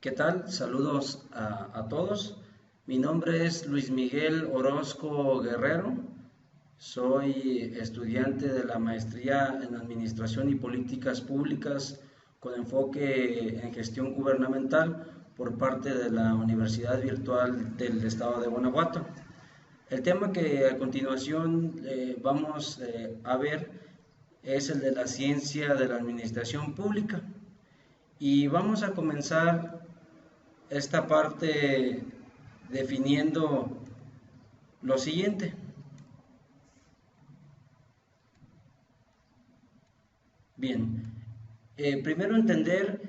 ¿Qué tal? Saludos a todos. Mi nombre es Luis Miguel Orozco Guerrero. Soy estudiante de la maestría en Administración y Políticas Públicas con enfoque en gestión gubernamental por parte de la Universidad Virtual del Estado de Guanajuato. El tema que a continuación vamos a ver es el de la ciencia de la administración pública. Y vamos a comenzar esta parte definiendo lo siguiente. Bien, primero entender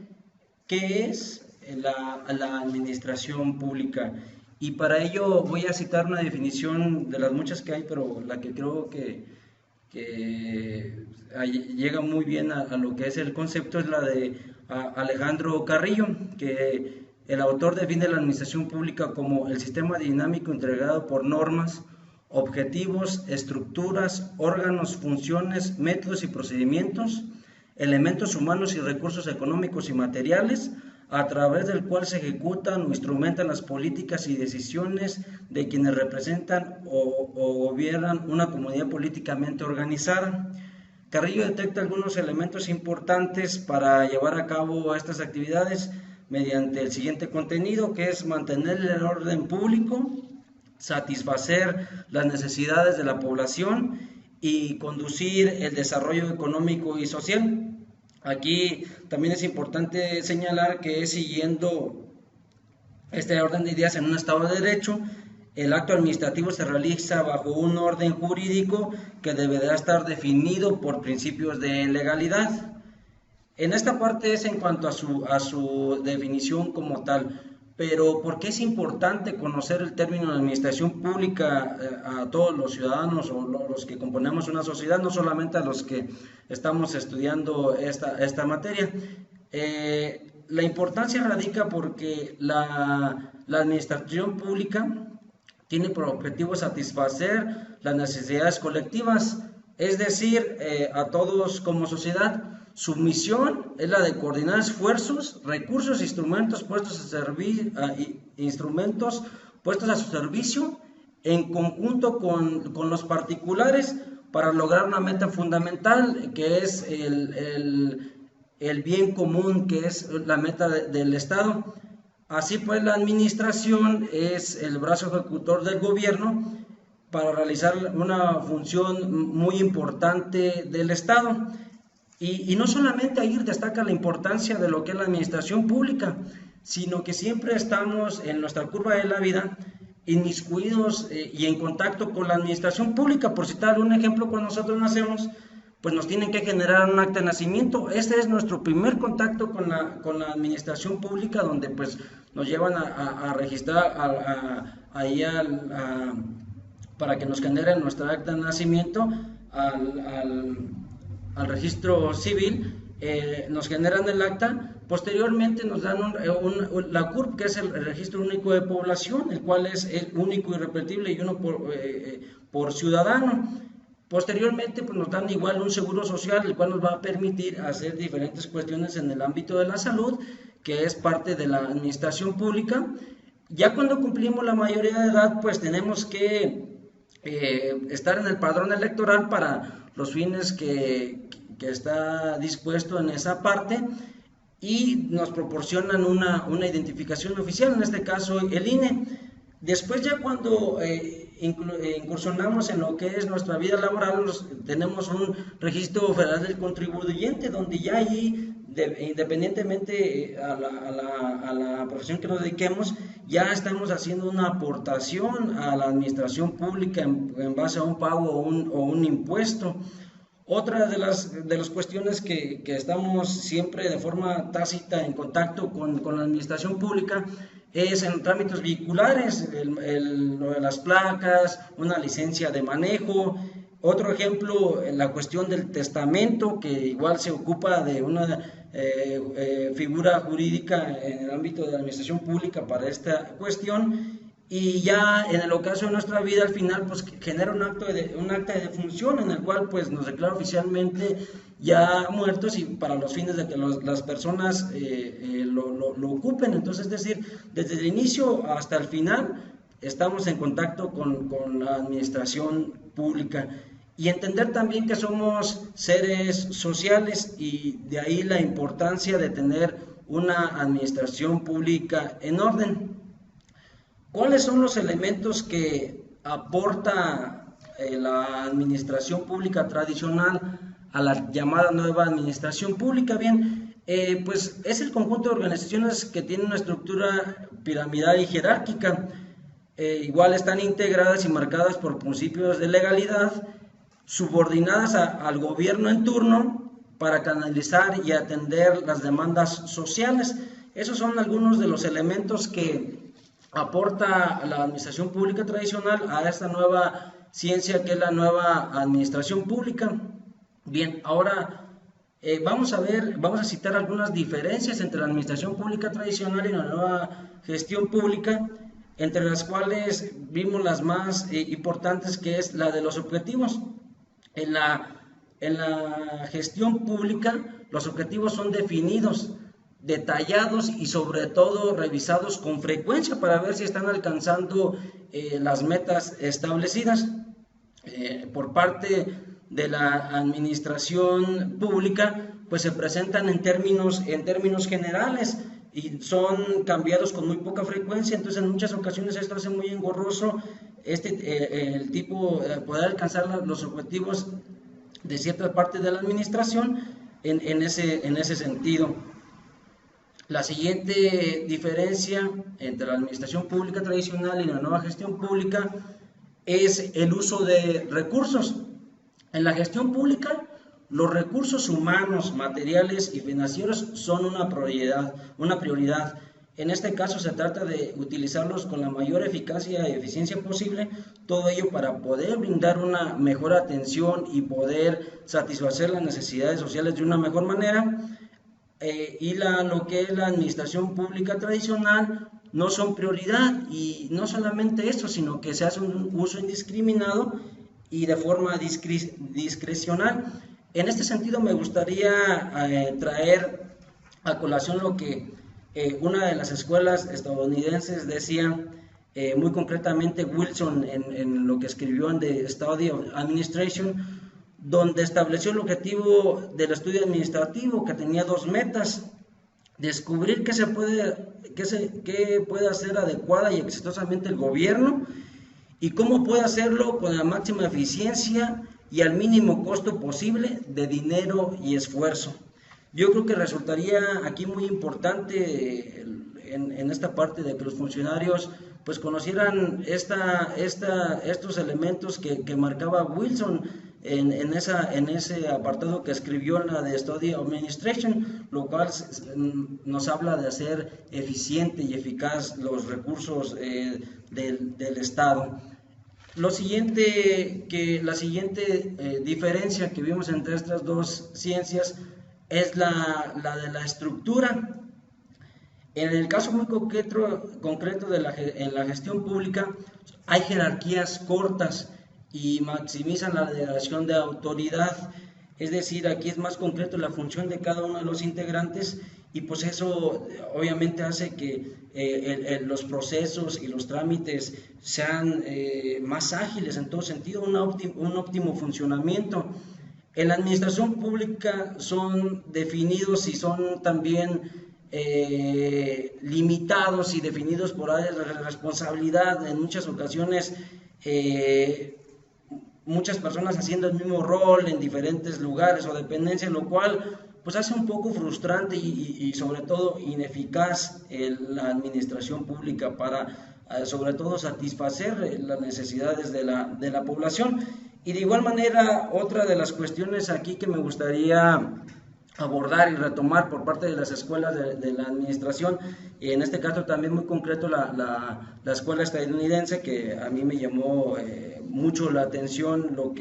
qué es la administración pública, y para ello voy a citar una definición de las muchas que hay, pero la que creo que llega muy bien a lo que es el concepto es la de Alejandro Carrillo, que el autor define la administración pública como el sistema dinámico integrado por normas, objetivos, estructuras, órganos, funciones, métodos y procedimientos, elementos humanos y recursos económicos y materiales, a través del cual se ejecutan o instrumentan las políticas y decisiones de quienes representan o gobiernan una comunidad políticamente organizada. Carrillo detecta algunos elementos importantes para llevar a cabo estas actividades mediante el siguiente contenido, que es mantener el orden público, satisfacer las necesidades de la población y conducir el desarrollo económico y social. Aquí también es importante señalar que siguiendo este orden de ideas en un Estado de Derecho, el acto administrativo se realiza bajo un orden jurídico que deberá estar definido por principios de legalidad. En esta parte es en cuanto a su definición como tal, pero ¿por qué es importante conocer el término de administración pública a todos los ciudadanos o los que componemos una sociedad, no solamente a los que estamos estudiando esta materia? La importancia radica porque la administración pública tiene por objetivo satisfacer las necesidades colectivas, es decir, a todos como sociedad. Su misión es la de coordinar esfuerzos, recursos, instrumentos puestos a su servicio en conjunto con los particulares para lograr una meta fundamental, que es el bien común, que es la meta del Estado. Así pues, la administración es el brazo ejecutor del gobierno para realizar una función muy importante del Estado. Y no solamente ahí destaca la importancia de lo que es la administración pública, sino que siempre estamos en nuestra curva de la vida inmiscuidos y en contacto con la administración pública. Por citar un ejemplo, cuando nosotros nacemos, pues nos tienen que generar un acta de nacimiento. Este es nuestro primer contacto con la administración pública, donde pues nos llevan a registrar para que nos generen nuestra acta de nacimiento al registro civil, nos generan el acta. Posteriormente nos dan la CURP, que es el registro único de población, el cual es el único, irrepetible y uno por ciudadano. Posteriormente pues nos dan igual un seguro social, el cual nos va a permitir hacer diferentes cuestiones en el ámbito de la salud, que es parte de la administración pública. Ya cuando cumplimos la mayoría de edad, pues tenemos que estar en el padrón electoral para los fines que está dispuesto en esa parte, y nos proporcionan una identificación oficial, en este caso el INE. Después, ya cuando incursionamos en lo que es nuestra vida laboral, tenemos un registro federal del contribuyente, donde ya ahí, independientemente a la profesión que nos dediquemos, ya estamos haciendo una aportación a la administración pública en base a un pago o un impuesto. Otra de las cuestiones que estamos siempre de forma tácita en contacto con la administración pública es en trámites vehiculares, lo de las placas, una licencia de manejo. Otro ejemplo, la cuestión del testamento, que igual se ocupa de una figura jurídica en el ámbito de la administración pública para esta cuestión. y ya en el ocaso de nuestra vida al final pues genera un acta de defunción en el cual pues nos declara oficialmente ya muertos y para los fines de que las personas lo ocupen. Entonces, es decir, desde el inicio hasta el final estamos en contacto con la administración pública y entender también que somos seres sociales y de ahí la importancia de tener una administración pública en orden. ¿Cuáles son los elementos que aporta la administración pública tradicional a la llamada nueva administración pública? Bien, pues es el conjunto de organizaciones que tienen una estructura piramidal y jerárquica. Igual están integradas y marcadas por principios de legalidad, subordinadas al gobierno en turno para canalizar y atender las demandas sociales. Esos son algunos de los elementos que aporta la administración pública tradicional a esta nueva ciencia que es la nueva administración pública. Bien, ahora vamos a citar algunas diferencias entre la administración pública tradicional y la nueva gestión pública, entre las cuales vimos las más importantes, que es la de los objetivos. En la gestión pública, los objetivos son definidos, detallados y sobre todo revisados con frecuencia para ver si están alcanzando las metas establecidas. Por parte de la administración pública, pues se presentan en términos generales y son cambiados con muy poca frecuencia. Entonces en muchas ocasiones esto hace muy engorroso el tipo poder alcanzar los objetivos de cierta parte de la administración en ese sentido. La siguiente diferencia entre la administración pública tradicional y la nueva gestión pública es el uso de recursos. En la gestión pública, los recursos humanos, materiales y financieros son una prioridad. En este caso se trata de utilizarlos con la mayor eficacia y eficiencia posible, todo ello para poder brindar una mejor atención y poder satisfacer las necesidades sociales de una mejor manera. Y lo que es la administración pública tradicional no son prioridad, y no solamente esto, sino que se hace un uso indiscriminado y de forma discrecional. En este sentido me gustaría traer a colación lo que una de las escuelas estadounidenses decía, muy concretamente Wilson en lo que escribió en The Study of Administration, donde estableció el objetivo del estudio administrativo, que tenía dos metas: descubrir qué puede hacer adecuada y exitosamente el gobierno y cómo puede hacerlo con la máxima eficiencia y al mínimo costo posible de dinero y esfuerzo. Yo creo que resultaría aquí muy importante en esta parte de que los funcionarios pues conocieran estos elementos que marcaba Wilson en ese apartado que escribió en la de Study of Administration, lo cual nos habla de hacer eficiente y eficaz los recursos del Estado. La siguiente diferencia que vimos entre estas dos ciencias es la de la estructura. En el caso muy concreto en la gestión pública hay jerarquías cortas y maximizan la delegación de autoridad, es decir, aquí es más concreto la función de cada uno de los integrantes, y pues eso obviamente hace que los procesos y los trámites sean más ágiles en todo sentido, un óptimo funcionamiento. En la administración pública son definidos y son también limitados y definidos por áreas de responsabilidad. En muchas ocasiones muchas personas haciendo el mismo rol en diferentes lugares o dependencias, lo cual pues hace un poco frustrante y sobre todo ineficaz la administración pública para sobre todo satisfacer las necesidades de la población. Y de igual manera, otra de las cuestiones aquí que me gustaría abordar y retomar por parte de las escuelas de la administración, y en este caso también muy concreto la escuela estadounidense, que a mí me llamó mucho la atención lo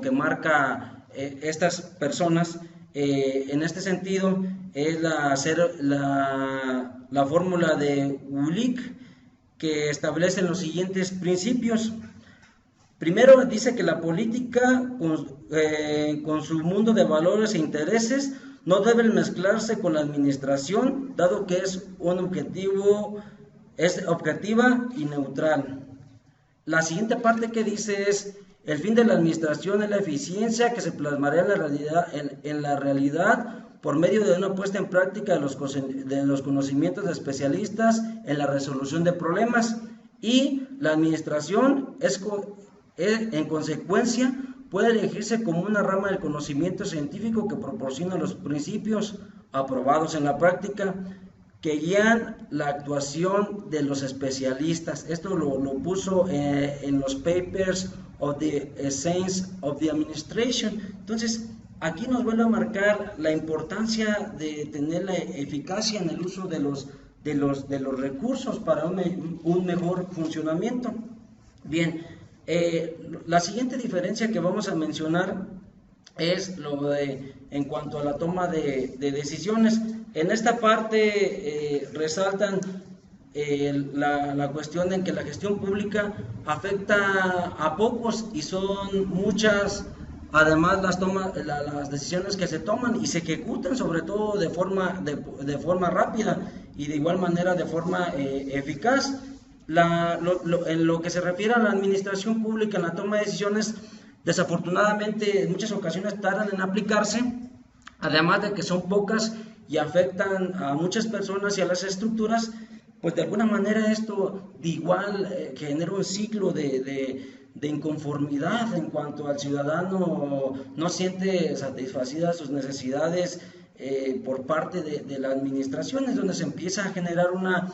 que marca estas personas en este sentido, es la fórmula de Wulick, que establecen los siguientes principios. Primero, dice que la política, con su mundo de valores e intereses, no debe mezclarse con la administración, dado que es objetiva y neutral. La siguiente parte que dice es: el fin de la administración es la eficiencia que se plasmará en la realidad por medio de una puesta en práctica de los conocimientos de especialistas en la resolución de problemas, y la administración en consecuencia puede elegirse como una rama del conocimiento científico que proporciona los principios aprobados en la práctica que guían la actuación de los especialistas. Esto lo puso en los papers of the Science of the Administration. Entonces, aquí nos vuelve a marcar la importancia de tener la eficacia en el uso de los recursos para un mejor funcionamiento. Bien, la siguiente diferencia que vamos a mencionar es en cuanto a la toma de decisiones. En esta parte resaltan la cuestión en que la gestión pública afecta a pocos y son muchas, además las decisiones que se toman y se ejecutan sobre todo de forma rápida y de igual manera de forma eficaz. En lo que se refiere a la administración pública, en la toma de decisiones, desafortunadamente en muchas ocasiones tardan en aplicarse, además de que son pocas y afectan a muchas personas y a las estructuras, pues de alguna manera esto de igual genera un ciclo de inconformidad en cuanto al ciudadano no siente satisfacidas sus necesidades por parte de la administración. Es donde se empieza a generar una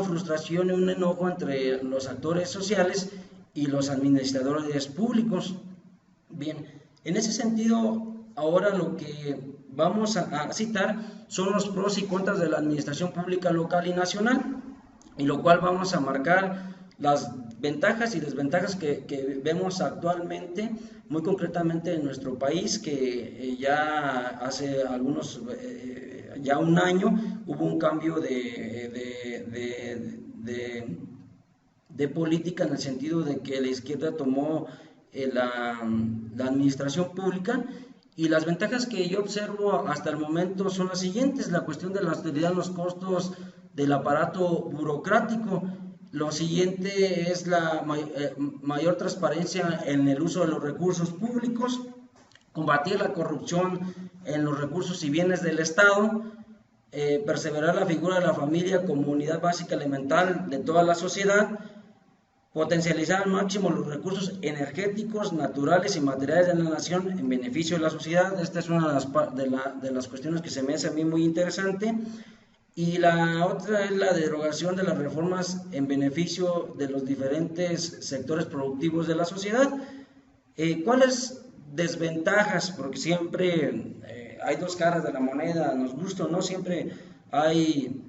frustración y un enojo entre los actores sociales y los administradores públicos. Bien, en ese sentido, ahora lo que vamos a citar son los pros y contras de la administración pública local y nacional, y lo cual vamos a marcar las ventajas y desventajas que vemos actualmente, muy concretamente en nuestro país, que ya hace ya un año hubo un cambio de política, en el sentido de que la izquierda tomó la administración pública, y las ventajas que yo observo hasta el momento son las siguientes: la cuestión de la austeridad en los costos del aparato burocrático. Lo siguiente es la mayor transparencia en el uso de los recursos públicos, combatir la corrupción en los recursos y bienes del Estado, perseverar la figura de la familia como unidad básica elemental de toda la sociedad, potencializar al máximo los recursos energéticos, naturales y materiales de la nación en beneficio de la sociedad. Esta es una de las cuestiones que se me hace a mí muy interesante. Y la otra es la derogación de las reformas en beneficio de los diferentes sectores productivos de la sociedad. ¿Cuáles desventajas? Porque siempre hay dos caras de la moneda, nos gusta o no, siempre hay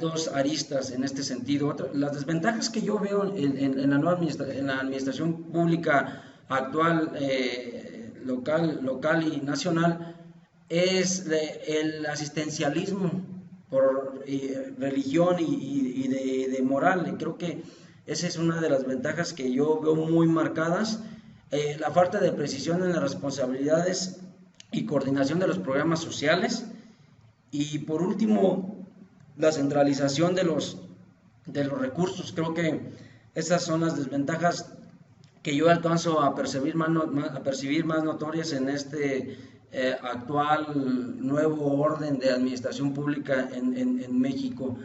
dos aristas en este sentido. Las desventajas que yo veo en la administración pública actual, local y nacional, es el asistencialismo por religión y de moral. Y creo que esa es una de las ventajas que yo veo muy marcadas. La falta de precisión en las responsabilidades y coordinación de los programas sociales, y por último la centralización de los recursos. Creo que esas son las desventajas que yo alcanzo a percibir más notorias en este actual nuevo orden de administración pública en México.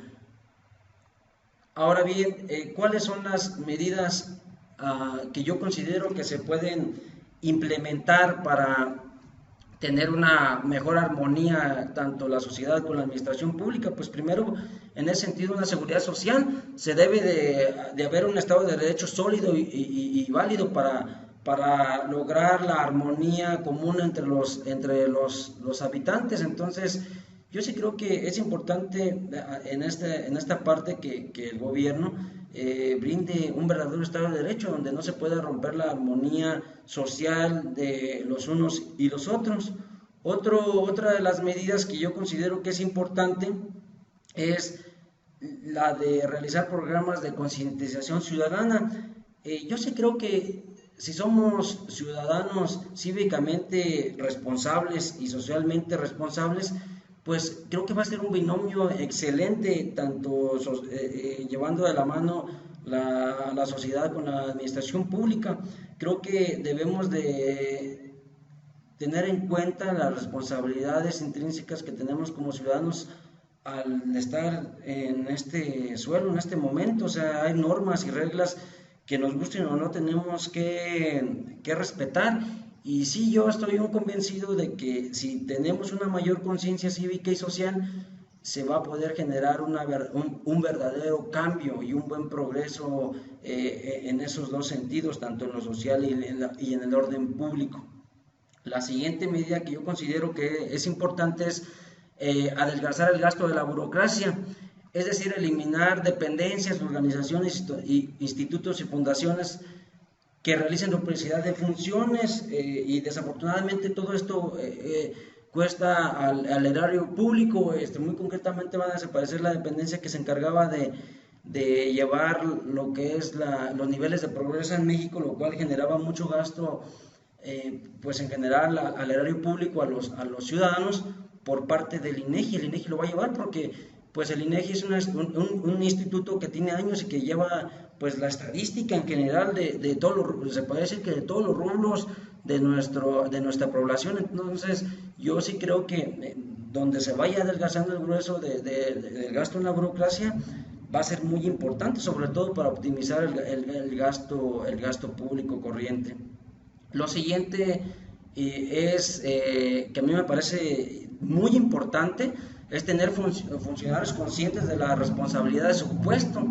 Ahora bien, ¿cuáles son las medidas que yo considero que se pueden implementar para tener una mejor armonía tanto la sociedad como la administración pública? Pues primero, en ese sentido, una seguridad social. Se debe de haber un Estado de Derecho sólido y válido para lograr la armonía común entre los habitantes. Entonces, yo sí creo que es importante en esta parte que el gobierno brinde un verdadero Estado de Derecho, donde no se pueda romper la armonía social de los unos y los otros. Otra de las medidas que yo considero que es importante es la de realizar programas de concientización ciudadana. Yo sí creo que si somos ciudadanos cívicamente responsables y socialmente responsables, pues creo que va a ser un binomio excelente, tanto llevando de la mano la sociedad con la administración pública. Creo que debemos de tener en cuenta las responsabilidades intrínsecas que tenemos como ciudadanos al estar en este suelo, en este momento. O sea, hay normas y reglas que nos gusten o no tenemos que respetar. Y sí, yo estoy convencido de que si tenemos una mayor conciencia cívica y social, se va a poder generar un verdadero cambio y un buen progreso en esos dos sentidos, tanto en lo social y en el orden público. La siguiente medida que yo considero que es importante es adelgazar el gasto de la burocracia, es decir, eliminar dependencias, organizaciones, institutos y fundaciones que realicen duplicidad de funciones, y desafortunadamente todo esto cuesta al erario público. Muy concretamente van a desaparecer la dependencia que se encargaba de llevar lo que es los niveles de progreso en México, lo cual generaba mucho gasto, pues en general al erario público, a los ciudadanos, por parte del INEGI. El INEGI lo va a llevar porque pues el INEGI es un instituto que tiene años y que lleva pues la estadística en general de todos los, se puede decir que de todos los rubros de nuestra población. Entonces yo sí creo que donde se vaya adelgazando el grueso del gasto en la burocracia va a ser muy importante, sobre todo para optimizar el gasto público corriente. Lo siguiente es que a mí me parece muy importante, es tener funcionarios conscientes de la responsabilidad de su puesto,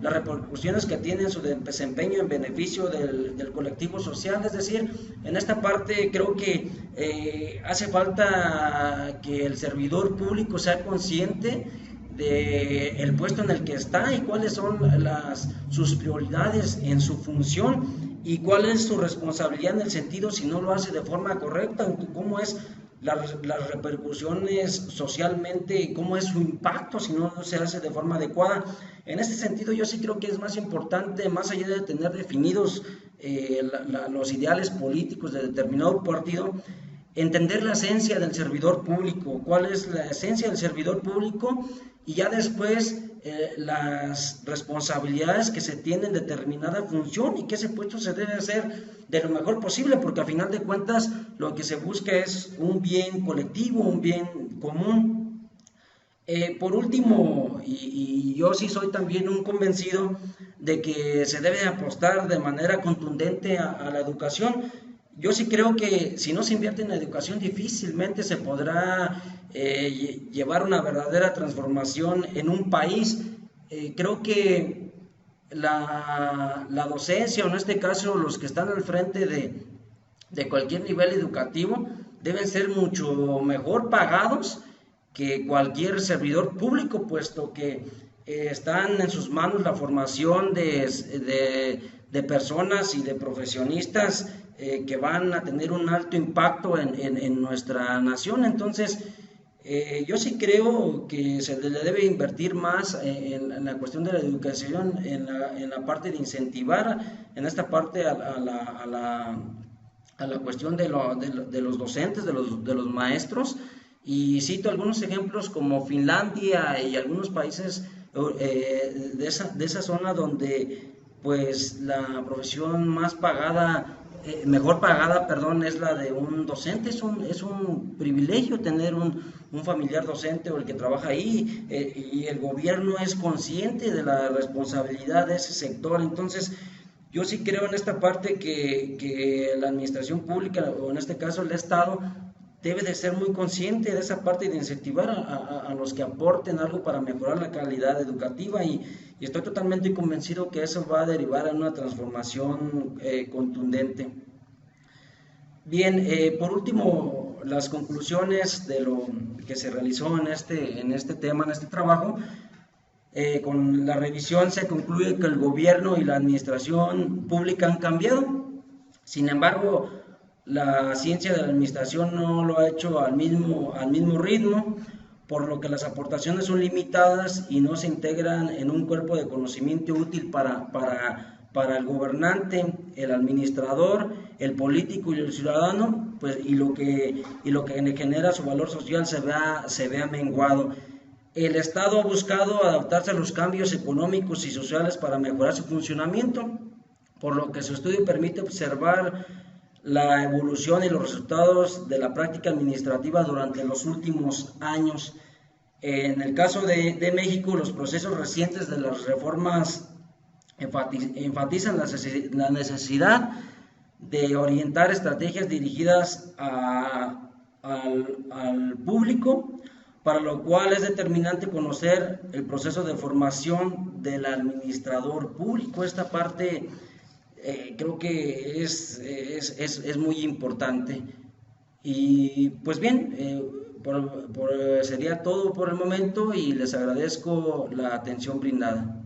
las repercusiones que tiene su desempeño en beneficio del colectivo social. Es decir, en esta parte creo que hace falta que el servidor público sea consciente del puesto en el que está y cuáles son sus prioridades en su función y cuál es su responsabilidad en el sentido si no lo hace de forma correcta, cómo es las repercusiones socialmente y cómo es su impacto si no se hace de forma adecuada. En este sentido yo sí creo que es más importante, más allá de tener definidos los ideales políticos de determinado partido, entender la esencia del servidor público, cuál es la esencia del servidor público, y ya después las responsabilidades que se tienen en determinada función y que ese puesto se debe hacer de lo mejor posible, porque a final de cuentas lo que se busca es un bien colectivo, un bien común. Por último, y yo sí soy también un convencido de que se debe apostar de manera contundente a la educación. Yo sí creo que si no se invierte en la educación difícilmente se podrá llevar una verdadera transformación en un país. Creo que la docencia, o en este caso los que están al frente de cualquier nivel educativo, deben ser mucho mejor pagados que cualquier servidor público, puesto que están en sus manos la formación de personas y de profesionistas que van a tener un alto impacto en nuestra nación. Entonces, yo sí creo que se le debe invertir más en la cuestión de la educación, en la parte de incentivar, en esta parte a la cuestión de los docentes, de los maestros. Y cito algunos ejemplos como Finlandia y algunos países de esa zona donde pues la profesión mejor pagada, perdón, es la de un docente. Es un privilegio tener un familiar docente o el que trabaja ahí, y el gobierno es consciente de la responsabilidad de ese sector. Entonces, yo sí creo en esta parte que la administración pública, o en este caso el Estado, debe de ser muy consciente de esa parte y de incentivar a los que aporten algo para mejorar la calidad educativa, y estoy totalmente convencido que eso va a derivar en una transformación contundente. Bien, por último, las conclusiones de lo que se realizó en este tema, en este trabajo. Con la revisión se concluye que el gobierno y la administración pública han cambiado. Sin embargo, la ciencia de la administración no lo ha hecho al mismo ritmo, por lo que las aportaciones son limitadas y no se integran en un cuerpo de conocimiento útil para el gobernante, el administrador, el político y el ciudadano, pues, y lo que genera su valor social se vea menguado. El Estado ha buscado adaptarse a los cambios económicos y sociales para mejorar su funcionamiento, por lo que su estudio permite observar la evolución y los resultados de la práctica administrativa durante los últimos años. En el caso de México, los procesos recientes de las reformas enfatizan la necesidad de orientar estrategias dirigidas al público, para lo cual es determinante conocer el proceso de formación del administrador público. Esta parte creo que es muy importante. Y pues bien, sería todo por el momento y les agradezco la atención brindada.